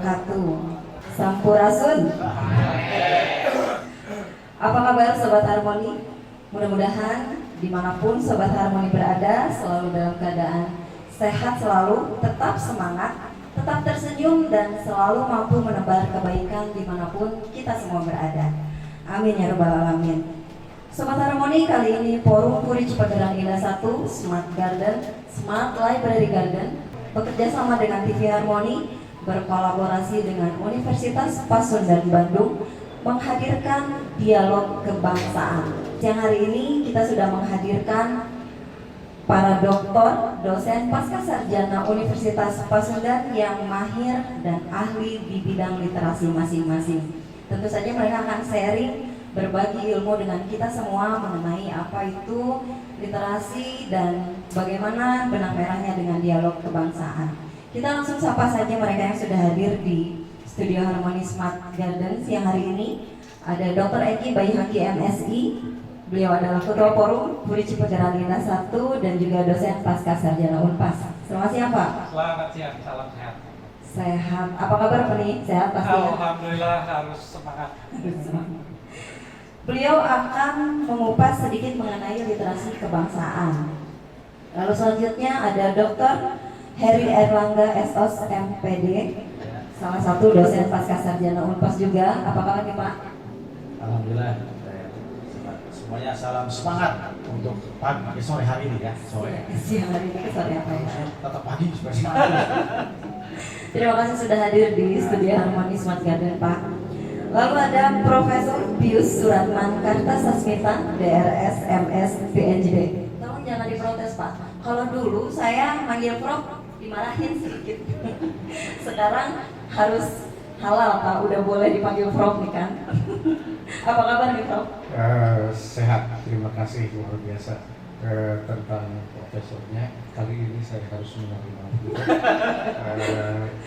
wabarakatuh. Sampurasun. Apa kabar Sobat Harmoni? Mudah-mudahan dimanapun Sobat Harmoni berada selalu dalam keadaan sehat selalu, tetap semangat, tetap tersenyum dan selalu mampu menebar kebaikan dimanapun kita semua berada. Amin ya rabbal alamin. Sobat Harmoni, kali ini Forum Puri Cipageran Indah 1 Smart Garden, Smart Library Garden bekerja sama dengan TV Harmoni, berkolaborasi dengan Universitas Pasundan Bandung menghadirkan dialog kebangsaan. Yang hari ini kita sudah menghadirkan para doktor, dosen pasca sarjana Universitas Pasundan yang mahir dan ahli di bidang literasi masing-masing. Tentu saja mereka akan sharing, berbagi ilmu dengan kita semua mengenai apa itu literasi dan bagaimana benang merahnya dengan dialog kebangsaan. Kita langsung sapa saja mereka yang sudah hadir di Studio Harmoni Smart Garden siang hari ini. Ada Dr. Eki Baihaki MSI, beliau adalah Ketua Forum Puri Cipageran Indah 1 dan juga dosen pasca sarjana Unpas. Selamat siang Pak. Selamat siang, salam sehat. Sehat. Apa kabar Pak nih? Sehat pasti ya? Alhamdulillah, harus semangat. Beliau akan mengupas sedikit mengenai literasi kebangsaan. Lalu selanjutnya ada Dr. Heri Erlangga SOS MPD, salah satu dosen pasca sarjana Unpas juga. Apa kabar nih Pak? Alhamdulillah, semuanya salam semangat untuk pagi sore hari ini ya. Siang hari ini sore apa ya? Tetap pagi supaya semangat. Terima kasih sudah hadir di Studio Harmoni Smart Garden Pak. Lalu ada Profesor Pius Suratman Kartasasmita, DRS MS PNJD. Tolong jangan diprotes Pak. Kalau dulu saya manggil Prof dimarahin sedikit. Sekarang harus halal Pak, udah boleh dipanggil Prof nih kan. Apa kabar nih Prof? Sehat, terima kasih luar biasa. Tentang profesornya, kali ini saya harus menerima.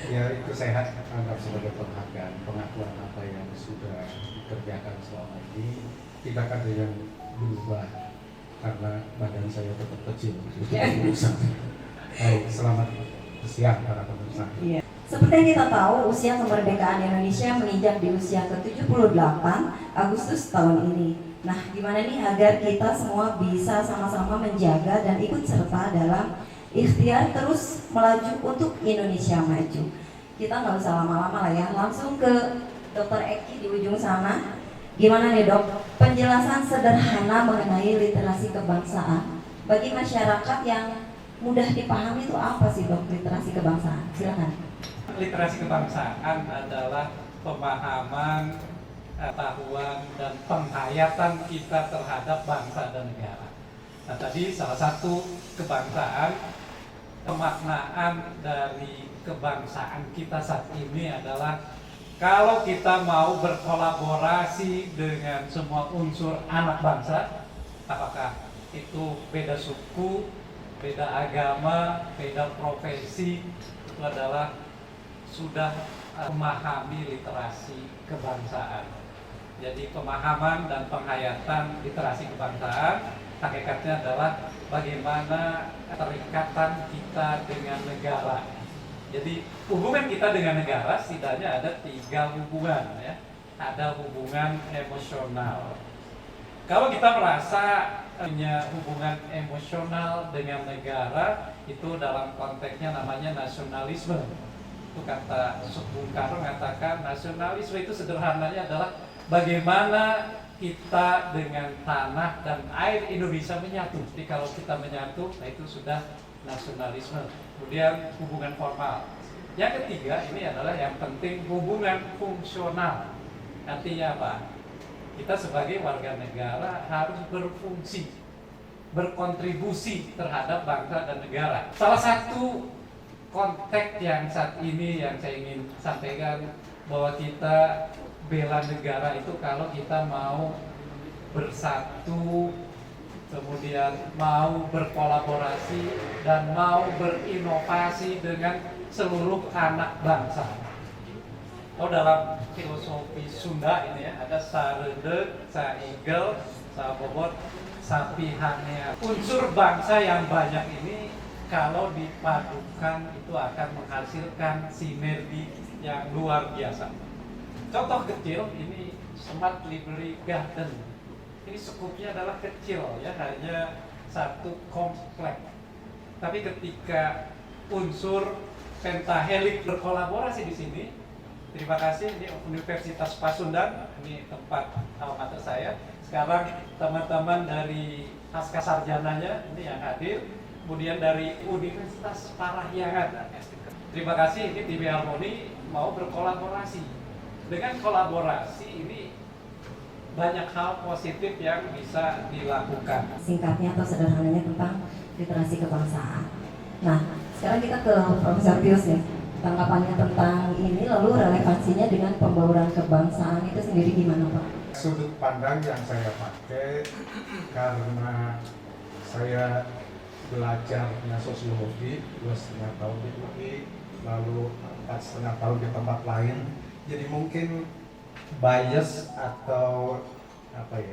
Ya itu sehat, anggap sebagai penghargaan, pengakuan apa yang sudah dikerjakan selama ini. Tidak ada yang berubah karena badan saya tetap kecil. Baik, selamat siang para pemirsa. Iya. Seperti yang kita tahu, usia kemerdekaan Indonesia menginjak di usia ke-78 Agustus tahun ini. Nah, gimana nih agar kita semua bisa sama-sama menjaga dan ikut serta dalam ikhtiar terus melaju untuk Indonesia maju. Kita nggak usah lama-lama lah ya, langsung ke Dr. Eki di ujung sana. Gimana nih Dok, penjelasan sederhana mengenai literasi kebangsaan bagi masyarakat yang mudah dipahami itu apa sih Dok, literasi kebangsaan? Silakan. Literasi kebangsaan adalah pemahaman, pengetahuan, dan penghayatan kita terhadap bangsa dan negara. Nah tadi salah satu kebangsaan, pemaknaan dari kebangsaan kita saat ini adalah kalau kita mau berkolaborasi dengan semua unsur anak bangsa, apakah itu beda suku, beda agama, beda profesi, itu adalah sudah memahami literasi kebangsaan. Jadi pemahaman dan penghayatan literasi kebangsaan hakikatnya adalah bagaimana keterikatan kita dengan negara. Jadi hubungan kita dengan negara setidaknya ada 3 hubungan ya. Ada hubungan emosional. Kalau kita merasa punya hubungan emosional dengan negara, itu dalam konteksnya namanya nasionalisme. Itu kata Bung Karno mengatakan nasionalisme itu sederhananya adalah bagaimana kita dengan tanah dan air Indonesia menyatu. Jadi kalau kita menyatu, nah itu sudah nasionalisme. Kemudian hubungan formal. Yang ketiga ini adalah yang penting hubungan fungsional. Artinya apa? Kita sebagai warga negara harus berfungsi, berkontribusi terhadap bangsa dan negara. Salah satu konteks yang saat ini yang saya ingin sampaikan bahwa kita bela negara itu kalau kita mau bersatu, kemudian mau berkolaborasi dan mau berinovasi dengan seluruh anak bangsa. Oh dalam filosofi Sunda ini ya ada sarede, saigel, sabobot, sapihania. Unsur bangsa yang banyak ini kalau dipadukan itu akan menghasilkan sinergi yang luar biasa. Contoh kecil, ini Smart Library Garden. Ini skupnya adalah kecil ya, hanya satu komplek. Tapi ketika unsur pentahelik berkolaborasi di sini, terima kasih, ini Universitas Pasundan, ini tempat alma mater saya. Sekarang teman-teman dari pasca sarjananya ini yang hadir, kemudian dari Universitas Parahyangan. Terima kasih, ini TV Harmoni mau berkolaborasi. Dengan kolaborasi ini banyak hal positif yang bisa dilakukan. Singkatnya atau sederhananya tentang literasi kebangsaan. Nah, sekarang kita ke Profesor Pius nih. Tanggapannya tentang ini, lalu relevansinya dengan pembauran kebangsaan itu sendiri gimana Pak? Sudut pandang yang saya pakai karena saya belajarnya sosiologi 2,5 tahun di UI, lalu 4,5 tahun di tempat lain, jadi mungkin bias atau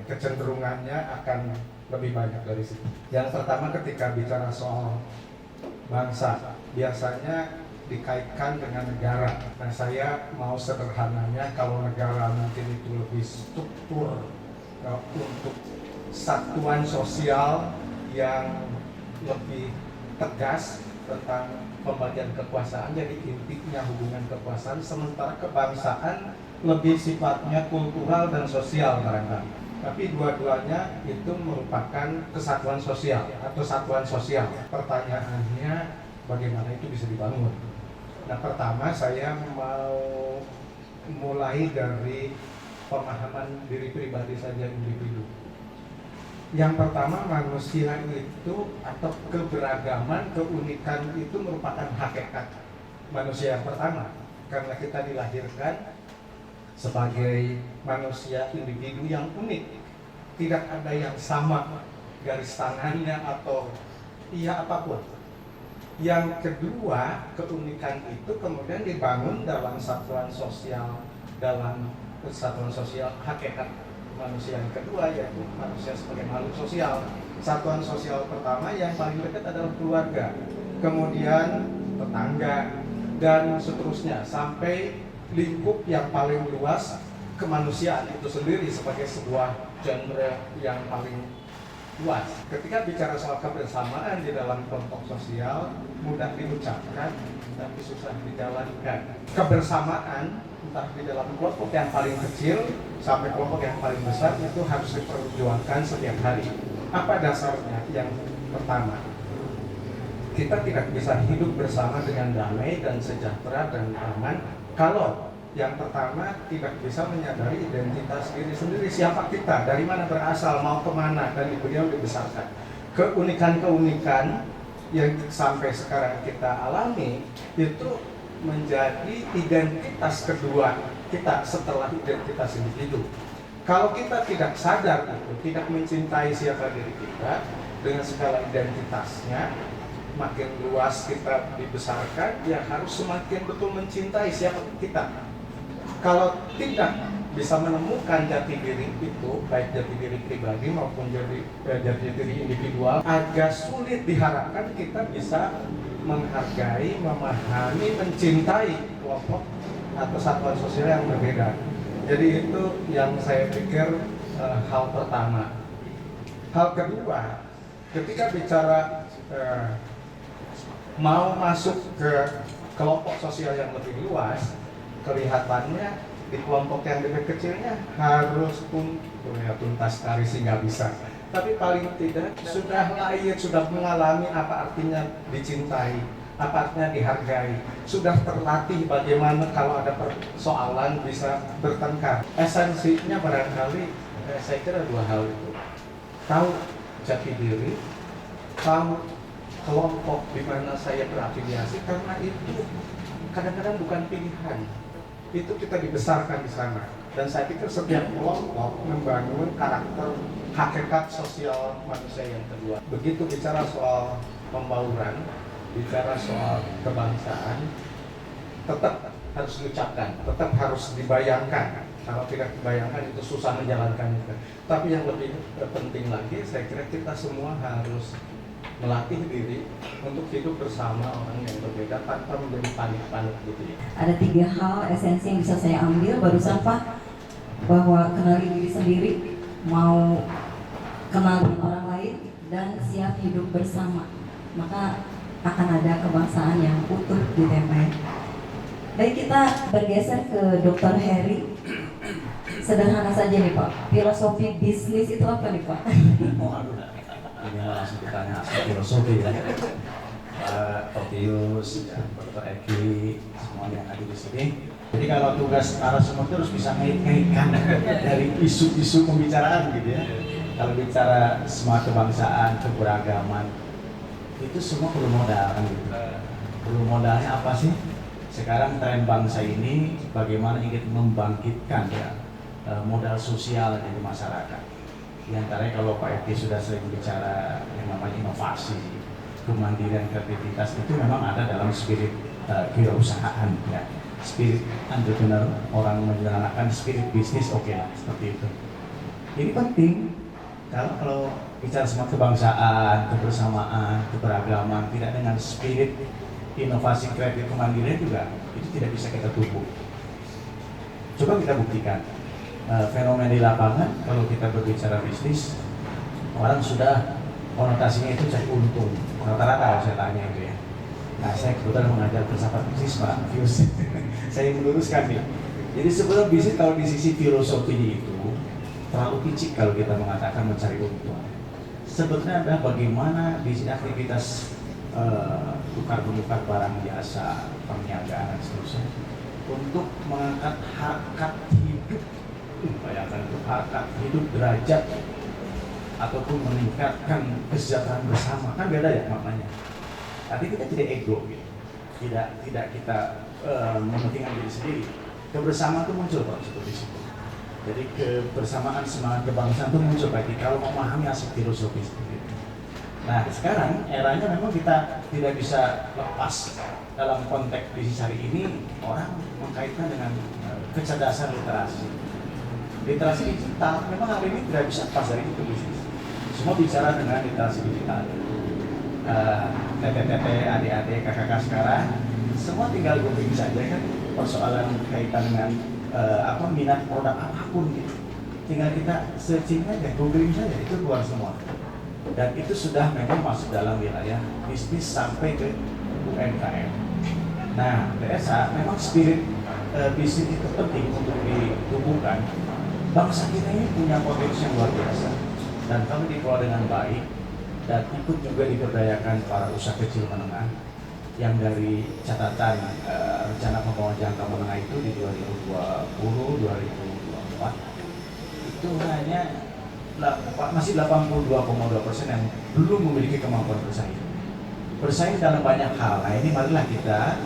kecenderungannya akan lebih banyak dari situ. Yang pertama, ketika bicara soal bangsa, biasanya dikaitkan dengan negara. Nah, saya mau sederhananya, kalau negara mungkin itu lebih struktur untuk satuan sosial yang lebih tegas tentang pembagian kekuasaan, jadi intinya hubungan kekuasaan, sementara kebangsaan lebih sifatnya kultural dan sosial barangkali. Tapi dua-duanya itu merupakan kesatuan sosial atau satuan sosial. Pertanyaannya, bagaimana itu bisa dibangun? Nah, pertama saya mau mulai dari pemahaman diri pribadi saja, individu. Yang pertama, manusia itu atau keberagaman, keunikan itu merupakan hakikat manusia yang pertama. Karena kita dilahirkan sebagai manusia individu yang unik. Tidak ada yang sama garis tangannya atau apapun. Yang kedua, keunikan itu kemudian dibangun dalam satuan sosial, hakikat manusia yang kedua, yaitu manusia sebagai makhluk sosial. Satuan sosial pertama yang paling dekat adalah keluarga, kemudian tetangga, dan seterusnya sampai lingkup yang paling luas, kemanusiaan itu sendiri sebagai sebuah genre yang paling luas. Ketika bicara soal kebersamaan di dalam kelompok sosial, mudah diucapkan tapi susah dijalankan. Kebersamaan entah di dalam kelompok yang paling kecil sampai kelompok yang paling besar itu harus diperjuangkan setiap hari. Apa dasarnya? Yang pertama, kita tidak bisa hidup bersama dengan damai dan sejahtera dan aman kalau yang pertama tidak bisa menyadari identitas diri sendiri, siapa kita, dari mana berasal, mau kemana, dan kemudian dibesarkan. Keunikan-keunikan yang sampai sekarang kita alami itu menjadi identitas kedua kita setelah identitas individu. Kalau kita tidak sadar itu, tidak mencintai siapa diri kita dengan segala identitasnya, makin luas kita dibesarkan, ya harus semakin betul mencintai siapa kita. Kalau tidak bisa menemukan jati diri itu, baik jati diri pribadi maupun jati diri individual, agak sulit diharapkan kita bisa menghargai, memahami, mencintai kelompok atau satuan sosial yang berbeda. Jadi itu yang saya pikir hal pertama. Hal kedua, ketika bicara mau masuk ke kelompok sosial yang lebih luas, kelihatannya di kelompok yang lebih kecilnya harus tuntas tari sih nggak bisa. Tapi paling tidak sudah lahir, sudah mengalami apa artinya dicintai, apa artinya dihargai, sudah terlatih bagaimana kalau ada persoalan bisa bertengkar. Esensinya barangkali saya kira dua hal itu. Tahu jati diri, tahu kelompok di mana saya berafiliasi, karena itu kadang-kadang bukan pilihan. Itu kita dibesarkan di sana, dan saya pikir setiap kelompok membangun karakter hakikat sosial manusia yang kedua. Begitu bicara soal pembauran, bicara soal kebangsaan, tetap harus diucapkan, tetap harus dibayangkan. Kalau tidak dibayangkan itu susah menjalankan itu. Tapi yang lebih penting lagi, saya kira kita semua harus melatih diri untuk hidup bersama orang yang berbeda tanpa menjadi panik-panik gitu ya. Ada 3 hal esensi yang bisa saya ambil barusan Pak, bahwa kenali diri sendiri, mau kenal dengan orang lain, dan siap hidup bersama. Maka akan ada kebangsaan yang utuh di TPN. Baik, kita bergeser ke Dr. Heri. Sederhana saja nih Pak, filosofi bisnis itu apa nih Pak? Oh, aduh, ini langsung ditanya soal filosofi ya. Pak Otius, ya, Dr. Eki, semuanya yang ada di sini. Jadi kalau tugas narasumber itu harus bisa ngait-ngaitkan dari isu-isu pembicaraan gitu ya. Kalau bicara semangat kebangsaan, keberagaman, itu semua perlu modal kan gitu. Perlu modalnya apa sih? Sekarang tren bangsa ini bagaimana ingin membangkitkan ya modal sosial dari masyarakat. Di antaranya kalau Pak Eki sudah sering bicara yang namanya inovasi, kemandirian, kreativitas, itu memang ada dalam spirit kewirausahaan ya. Spirit entrepreneur, orang menjalankan spirit bisnis, oke lah, seperti itu. Ini penting kalau bicara semangat kebangsaan, kebersamaan, keberagaman, tidak dengan spirit inovasi, kreatif, kemandirian juga itu tidak bisa kita tumbuh. Coba kita buktikan fenomena di lapangan. Kalau kita berbicara bisnis, orang sudah konotasinya itu cari untung rata-rata. Saya tanya itu ya. Nah, saya kebetulan mengajar filsafat bisnis Pak Fius. Saya meluruskan nih. Jadi sebelum bisnis, kalau di sisi filosofinya itu terlalu kicik kalau kita mengatakan mencari untung. Sebetulnya adalah bagaimana bisnis aktivitas tukar menukar barang jasa, perniagaan dan seterusnya untuk mengangkat harkat hidup, bayangkan itu harkat hidup, derajat ataupun meningkatkan kesejahteraan bersama, kan beda ya maknanya. Tapi kita tidak ego gitu. Tidak kita mementingkan diri sendiri. Kebersamaan itu muncul Pak seperti itu. Jadi kebersamaan semangat kebangsaan itu muncul bagi kalau memahami aspek filosofi seperti itu. Nah sekarang eranya memang kita tidak bisa lepas dalam konteks bisnis hari ini, orang mengkaitkan dengan kecerdasan literasi. Literasi digital memang hari ini tidak bisa lepas dari itu bisnis. Semua bicara dengan literasi digital. Tete, adik-adik, kakak-kakak sekarang semua tinggal googling saja kan, persoalan kaitan dengan minat produk apapun gitu. Tinggal kita searching aja, googling saja, itu keluar semua. Dan itu sudah memang masuk dalam wilayah bisnis sampai ke UMKM. Nah, PSA memang spirit bisnis itu penting untuk ditumbuhkan. Bangsa kita ini punya potensi yang luar biasa. Dan kalau dikelola dengan baik dan ikut juga diberdayakan para usaha kecil menengah yang dari catatan rencana pembangunan jangka menengah itu di 2020-2024 itu hanya masih 82,2% yang belum memiliki kemampuan bersaing. Bersaing dalam banyak hal. Nah ini marilah kita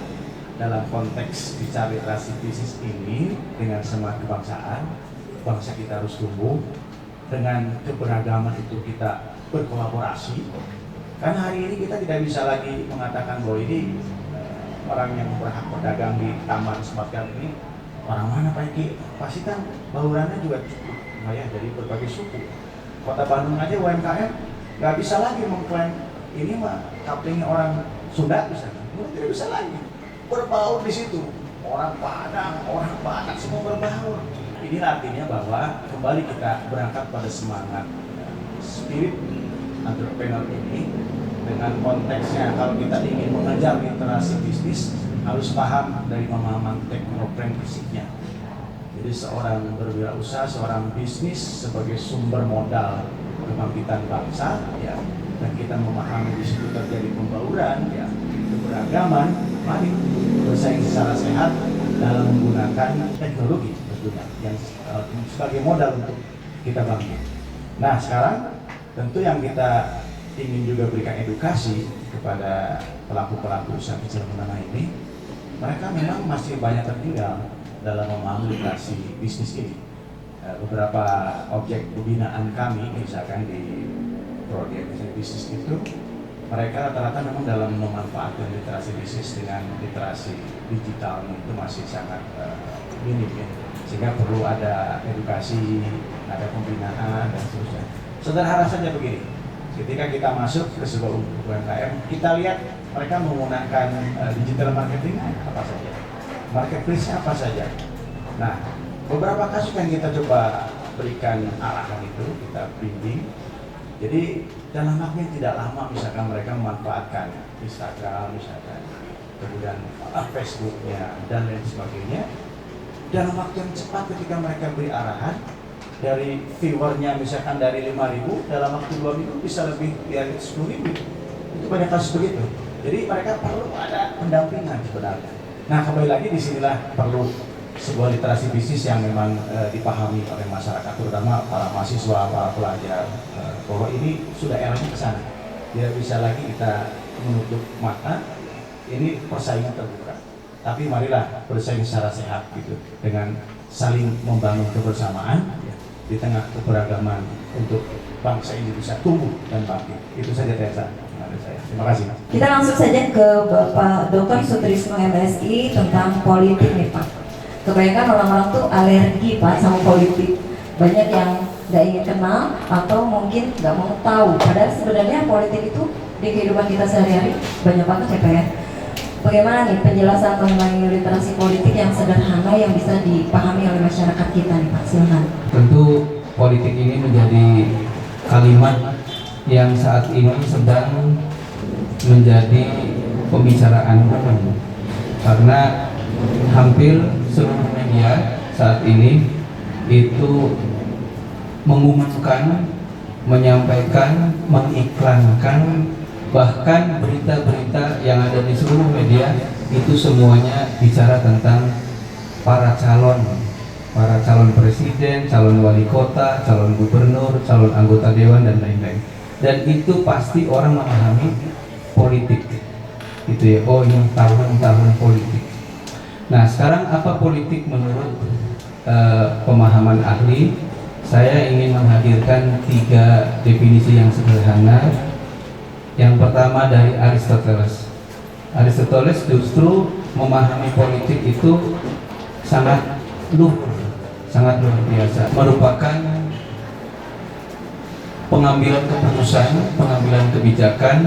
dalam konteks bicara literasi bisnis ini dengan semangat kebangsaan, bangsa kita harus tumbuh dengan keberagaman itu kita berkolaborasi. Karena hari ini kita tidak bisa lagi mengatakan bahwa ini orang yang berhak berdagang di Taman Semarang ini orang mana Pak Eki? Pasti kan baurannya juga cukup lumayan dari berbagai suku. Kota Bandung aja UMKM nggak bisa lagi mengklaim ini mah kaplingnya orang Sunda misalnya, tidak bisa lagi berbaur di situ. Orang Padang, orang Batak semua berbaur. Ini artinya bahwa kembali kita berangkat pada semangat spirit entrepreneur ini dengan konteksnya kalau kita ingin mengejar literasi bisnis harus paham dari pemahaman teknopreneurshipnya. Jadi seorang berwirausaha, seorang bisnis sebagai sumber modal kebangkitan bangsa, ya, dan kita memahami di situ terjadi pembauran, ya, keberagaman, mari bersaing secara sehat dalam menggunakan teknologi tentunya yang sebagai modal untuk kita bangkit. Nah sekarang tentu yang kita ingin juga berikan edukasi kepada pelaku-pelaku usaha kecil menengah ini, mereka memang masih banyak tertinggal dalam memahami literasi bisnis ini. Beberapa objek pembinaan kami, misalkan di proyek bisnis itu, mereka rata-rata memang dalam memanfaatkan literasi bisnis dengan literasi digital itu masih sangat minim ya. Sehingga perlu ada edukasi, ada pembinaan dan seterusnya. Sederhana saja begini, Ketika kita masuk ke sebuah UMKM, kita lihat mereka menggunakan digital marketing apa saja, marketplace apa saja. Nah, beberapa kasus yang kita coba berikan arahan itu, kita bimbing. Jadi dalam waktu yang tidak lama, misalkan mereka memanfaatkan Instagram, misalkan, kemudian Facebooknya dan lain sebagainya. Dalam waktu yang cepat ketika mereka beri arahan, dari viewernya misalkan dari 5.000, dalam waktu 2 minggu bisa lebih dari 10.000. Itu banyak kasus begitu. Jadi mereka perlu ada pendampingan sebenarnya. Nah, kembali lagi disinilah perlu sebuah literasi bisnis yang memang dipahami oleh masyarakat, terutama para mahasiswa, para pelajar, bahwa ini sudah eranya ke sana. Tidak bisa lagi kita menutup mata, ini persaingan terbuka. Tapi marilah bersaing secara sehat gitu, dengan saling membangun kebersamaan di tengah keberagaman untuk bangsa ini bisa tumbuh dan bangkit. Itu saja Tessa dari saya. Terima kasih. Kita langsung saja ke Bapak Dr. Sutrisno MSI tentang politik nih Pak. Kebanyakan orang-orang tuh alergi Pak sama politik. Banyak yang nggak ingin kenal atau mungkin nggak mau tahu. Padahal sebenarnya politik itu di kehidupan kita sehari-hari banyak banget ya Pak ya. Bagaimana nih penjelasan mengenai literasi politik yang sederhana yang bisa dipahami oleh masyarakat kita nih Pak? Silakan. Tentu politik ini menjadi kalimat yang saat ini sedang menjadi pembicaraan umum, karena hampir seluruh media saat ini itu mengumumkan, menyampaikan, mengiklankan, bahkan berita-berita yang ada di seluruh media itu semuanya bicara tentang para calon presiden, calon wali kota, calon gubernur, calon anggota dewan dan lain-lain. Dan itu pasti orang memahami politik, gitu ya. Oh, ini tahun-tahun politik. Nah, sekarang apa politik menurut pemahaman ahli? Saya ingin menghadirkan 3 definisi yang sederhana. Yang pertama dari Aristoteles. Aristoteles justru memahami politik itu sangat luar biasa, merupakan pengambilan keputusan, pengambilan kebijakan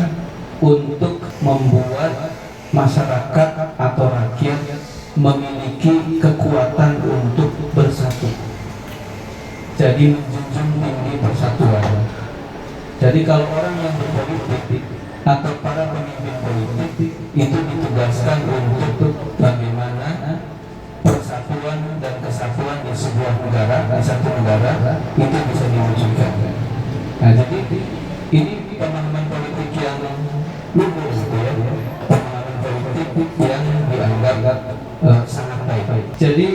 untuk membuat masyarakat atau rakyat memiliki kekuatan untuk bersatu. Jadi menjunjung tinggi persatuan. Jadi kalau orang yang berpolitik atau para pemimpin politik itu ditugaskan untuk bagaimana persatuan dan kesatuan di sebuah negara, di satu negara itu bisa diwujudkan. Nah, jadi ini pemahaman politik yang luhur, gitu ya, pemahaman politik yang dianggap sangat baik. Jadi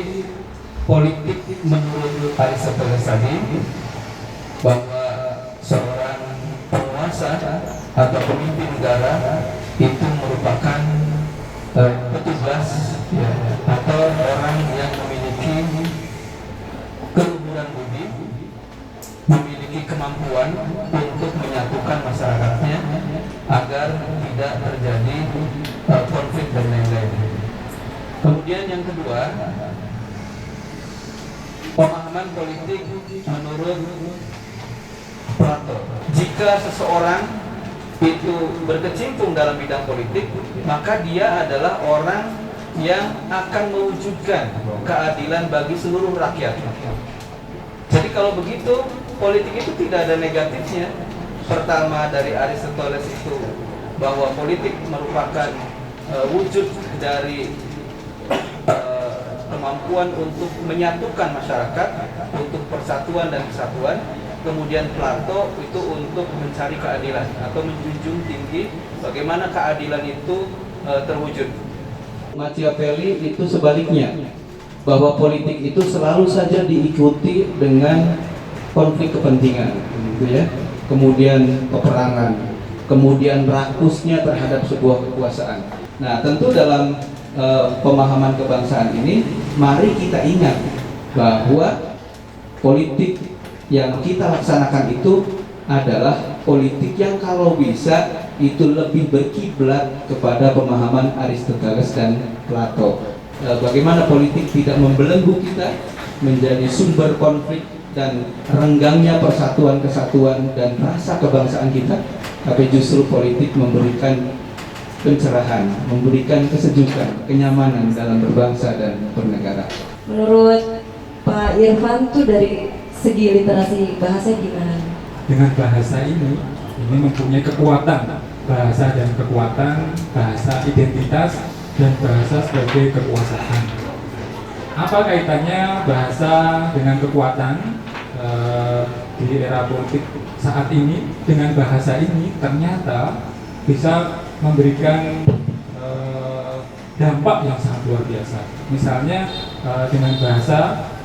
politik menurut Aristoteles tadi bahwa seorang penguasa atau pemimpin negara itu merupakan petugas ya, atau orang yang memiliki keluhuran budi, memiliki kemampuan untuk menyatukan masyarakatnya agar tidak terjadi konflik dan lain-lain. Kemudian yang kedua, pemahaman politik menurut Plato. Jika seseorang itu berkecimpung dalam bidang politik, maka dia adalah orang yang akan mewujudkan keadilan bagi seluruh rakyat. Jadi kalau begitu, politik itu tidak ada negatifnya. Pertama dari Aristoteles itu bahwa politik merupakan wujud dari kemampuan untuk menyatukan masyarakat, untuk persatuan dan kesatuan. Kemudian Plato itu untuk mencari keadilan atau menjunjung tinggi bagaimana keadilan itu terwujud. Machiavelli itu sebaliknya, bahwa politik itu selalu saja diikuti dengan konflik kepentingan, gitu ya. Kemudian peperangan, kemudian rakusnya terhadap sebuah kekuasaan. Nah, tentu dalam pemahaman kebangsaan ini, mari kita ingat bahwa politik yang kita laksanakan itu adalah politik yang kalau bisa itu lebih berkiblat kepada pemahaman Aristoteles dan Plato. Bagaimana politik tidak membelenggu kita menjadi sumber konflik, dan renggangnya persatuan, kesatuan, dan rasa kebangsaan kita, tapi justru politik memberikan pencerahan, memberikan kesejukan, kenyamanan dalam berbangsa dan bernegara. Menurut Pak Irfan tuh dari segi literasi bahasa gimana? Dengan bahasa ini mempunyai kekuatan, bahasa dan kekuatan, bahasa identitas dan bahasa sebagai kekuasaan. Apa kaitannya bahasa dengan kekuatan di era politik saat ini? Dengan bahasa ini ternyata bisa memberikan dampak yang sangat luar biasa. Misalnya dengan bahasa,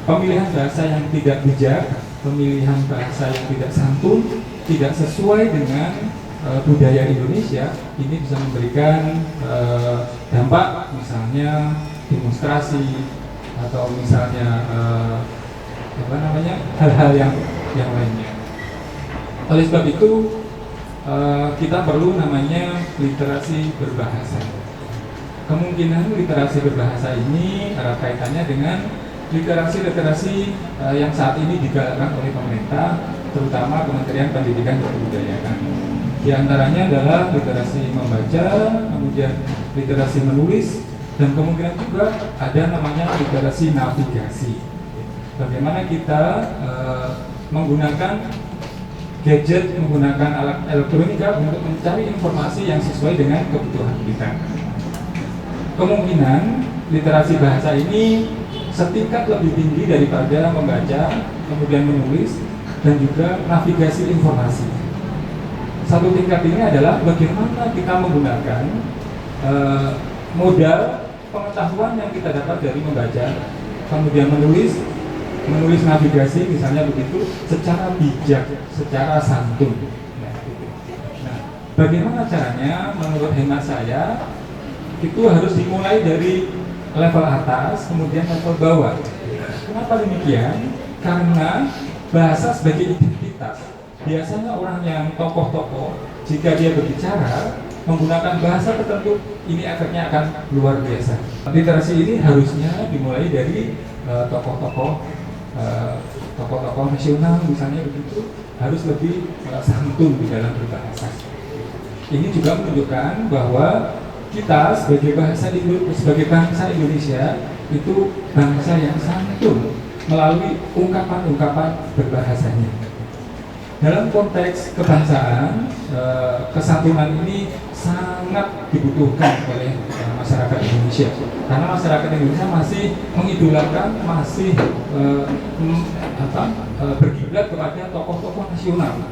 pemilihan bahasa yang tidak bijak, pemilihan bahasa yang tidak santun, tidak sesuai dengan budaya Indonesia, ini bisa memberikan dampak, misalnya demonstrasi atau misalnya hal-hal yang lainnya. Oleh sebab itu kita perlu namanya literasi berbahasa. Kemungkinan literasi berbahasa ini erat kaitannya dengan literasi yang saat ini digalakkan oleh pemerintah, terutama Kementerian Pendidikan dan Kebudayaan. Di antaranya adalah literasi membaca, kemudian literasi menulis, dan kemungkinan juga ada namanya literasi navigasi. Bagaimana kita menggunakan gadget, menggunakan alat elektronika untuk mencari informasi yang sesuai dengan kebutuhan kita. Kemungkinan literasi bahasa ini setingkat lebih tinggi daripada membaca, kemudian menulis, dan juga navigasi informasi. Satu tingkat ini adalah bagaimana kita menggunakan modal pengetahuan yang kita dapat dari membaca, kemudian menulis navigasi, misalnya begitu, secara bijak, secara santun. Nah, bagaimana caranya? Menurut hemat saya, itu harus dimulai dari level atas, kemudian level bawah. Kenapa demikian? Karena bahasa sebagai identitas. Biasanya orang yang tokoh-tokoh, jika dia berbicara menggunakan bahasa tertentu, ini efeknya akan luar biasa. Literasi ini harusnya dimulai dari tokoh-tokoh nasional, misalnya begitu, harus lebih santun di dalam berbahasa. Ini juga menunjukkan bahwa kita sebagai bangsa Indonesia itu bangsa yang santun melalui ungkapan-ungkapan berbahasanya. Dalam konteks kebangsaan, kesantunan ini sangat dibutuhkan oleh masyarakat Indonesia, karena masyarakat Indonesia masih mengidolakan, masih berkiblat kepada tokoh-tokoh nasional.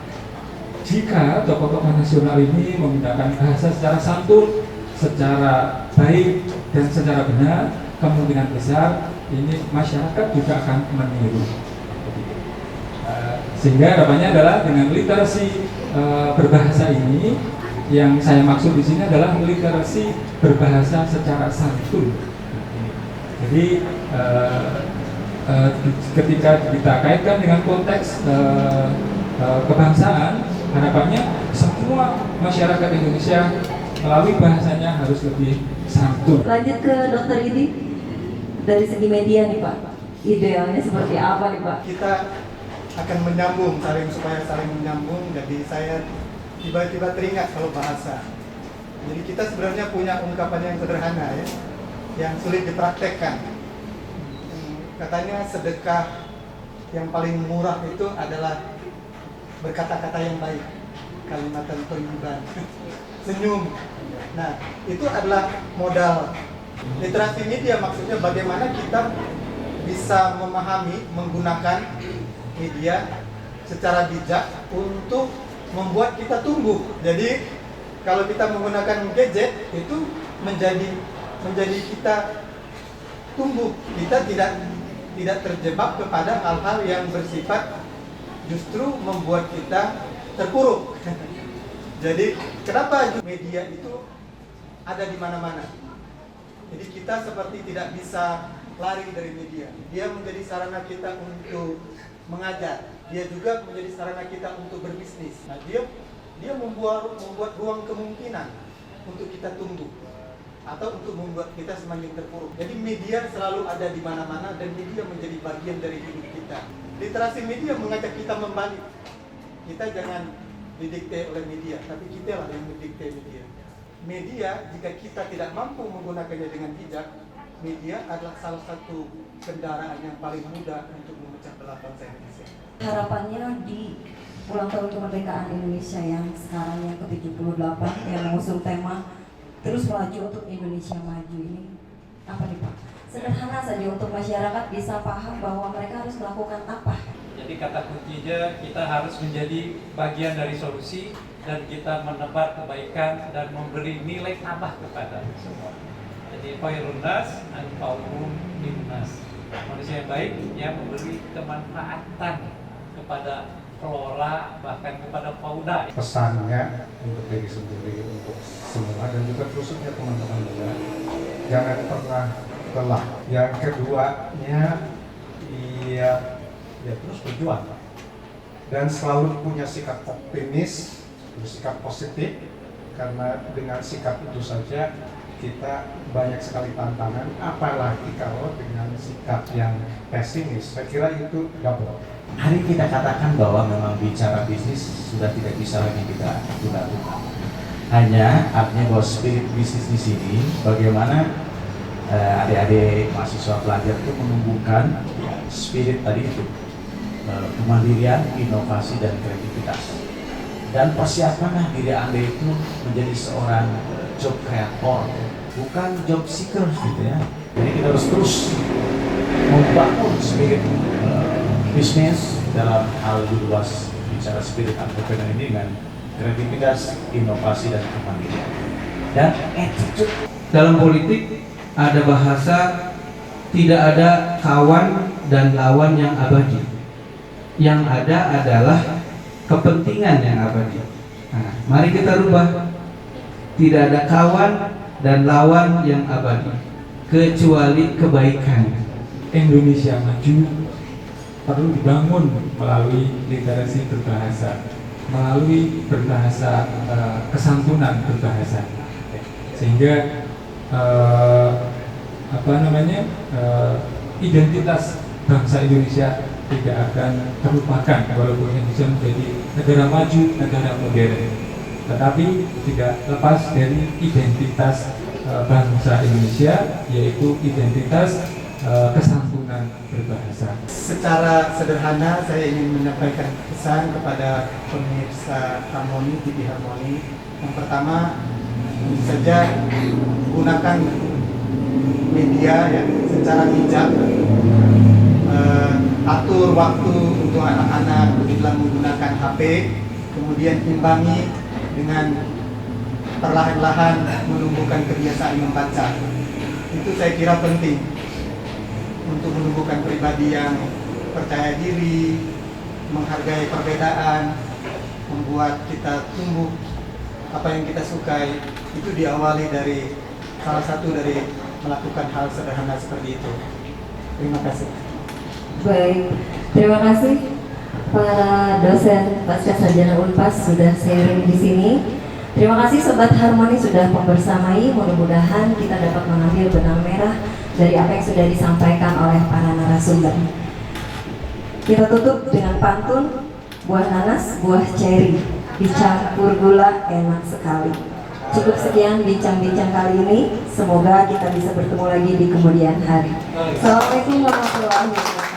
Jika tokoh-tokoh nasional ini menggunakan bahasa secara santun, secara baik dan secara benar, kemungkinan besar ini masyarakat juga akan meniru. Sehingga harapannya adalah dengan literasi berbahasa ini, yang saya maksud di sini adalah literasi berbahasa secara santun. Jadi ketika kita kaitkan dengan konteks kebangsaan, harapannya semua masyarakat Indonesia melalui bahasanya harus lebih santun. Lanjut ke Dokter Idi, dari segi media nih Pak, idealnya seperti apa nih Pak? Kita akan menyambung, supaya saling menyambung. Jadi saya tiba-tiba teringat kalau bahasa. Jadi kita sebenarnya punya ungkapan yang sederhana ya, yang sulit dipraktekkan. Katanya sedekah yang paling murah itu adalah berkata-kata yang baik, kalimatan thayyiban, senyum. Nah, itu adalah modal. Literasi media maksudnya bagaimana kita bisa memahami, menggunakan media secara bijak untuk membuat kita tumbuh. Jadi kalau kita menggunakan gadget itu menjadi kita tumbuh. Kita tidak terjebak kepada hal-hal yang bersifat justru membuat kita terpuruk. Jadi kenapa media itu ada di mana-mana? Jadi kita seperti tidak bisa lari dari media. Dia menjadi sarana kita untuk mengajar. Dia juga menjadi sarana kita untuk berbisnis. Nah, dia membuat ruang kemungkinan untuk kita tumbuh atau untuk membuat kita semakin terpuruk. Jadi media selalu ada di mana-mana dan media menjadi bagian dari hidup kita. literasi media mengajak kita membalik. Kita jangan didikte oleh media, tapi kita lah yang mendikte media. Media, jika kita tidak mampu menggunakannya dengan bijak, media adalah salah satu kendaraan yang paling mudah untuk memecah belah bangsa Indonesia. Harapannya di ulang tahun kemerdekaan Indonesia yang sekarang yang ke-78 yang mengusung tema terus melaju untuk Indonesia maju ini apa nih Pak? Sederhana saja untuk masyarakat bisa paham bahwa mereka harus melakukan apa. Jadi kata kuncinya kita harus menjadi bagian dari solusi dan kita menebar kebaikan dan memberi nilai tambah kepada semua. Jadi khairun nas anfa'uhum linnas. Manusia yang baik yang memberi kemanfaatan kepada flora bahkan kepada fauna. Pesannya untuk diri sendiri, untuk semua dan juga khususnya teman-teman juga, jangan pernah lelah. Yang keduanya, ya terus berjuang dan selalu punya sikap optimis, bersikap positif, karena dengan sikap itu saja kita banyak sekali tantangan, apalagi kalau dengan sikap yang pesimis. Saya kira itu double. Hari kita katakan bahwa memang bicara bisnis sudah tidak bisa lagi kita lakukan. Hanya artinya bahwa spirit bisnis di sini bagaimana adik-adik mahasiswa pelajar itu menumbuhkan spirit tadi itu kemandirian, inovasi dan kreativitas. Dan persiapkanlah diri Anda itu menjadi seorang job creator, bukan job seeker gitu ya. Jadi kita harus terus membangun spirit bisnis dalam hal luas bicara spirit entrepreneur ini dengan kreativitas, inovasi dan kemandirian dan attitude. Dalam politik ada bahasa tidak ada kawan dan lawan yang abadi. Yang ada adalah kepentingan yang abadi. Nah, mari kita rubah. Tidak ada kawan dan lawan yang abadi kecuali kebaikan. Indonesia maju perlu dibangun melalui literasi berbahasa, melalui berbahasa kesantunan berbahasa, sehingga identitas bangsa Indonesia tidak akan terlupakan walaupun Indonesia menjadi negara maju, negara modern, tetapi tidak lepas dari identitas bangsa Indonesia, yaitu identitas kesantunan berbahasa. Secara sederhana saya ingin menyampaikan pesan kepada pemirsa Harmoni, TV Harmoni. Yang pertama, tentu saja gunakan media ya secara bijak. Atur waktu untuk anak-anak dalam menggunakan HP, kemudian imbangi dengan perlahan-lahan menumbuhkan kebiasaan membaca. Itu saya kira penting untuk menumbuhkan pribadi yang percaya diri, menghargai perbedaan, membuat kita tumbuh apa yang kita sukai. Itu diawali dari salah satu dari melakukan hal sederhana seperti itu. Terima kasih. Baik, terima kasih para dosen pasca sarjana Unpas sudah sharing di sini. Terima kasih Sobat Harmoni sudah membersamai. Mudah-mudahan kita dapat mengambil benang merah dari apa yang sudah disampaikan oleh para narasumber. Kita tutup dengan pantun, buah nanas, buah ceri, dicampur gula enak sekali. Cukup sekian bincang-bincang kali ini. Semoga kita bisa bertemu lagi di kemudian hari. Assalamualaikum warahmatullahi wabarakatuh.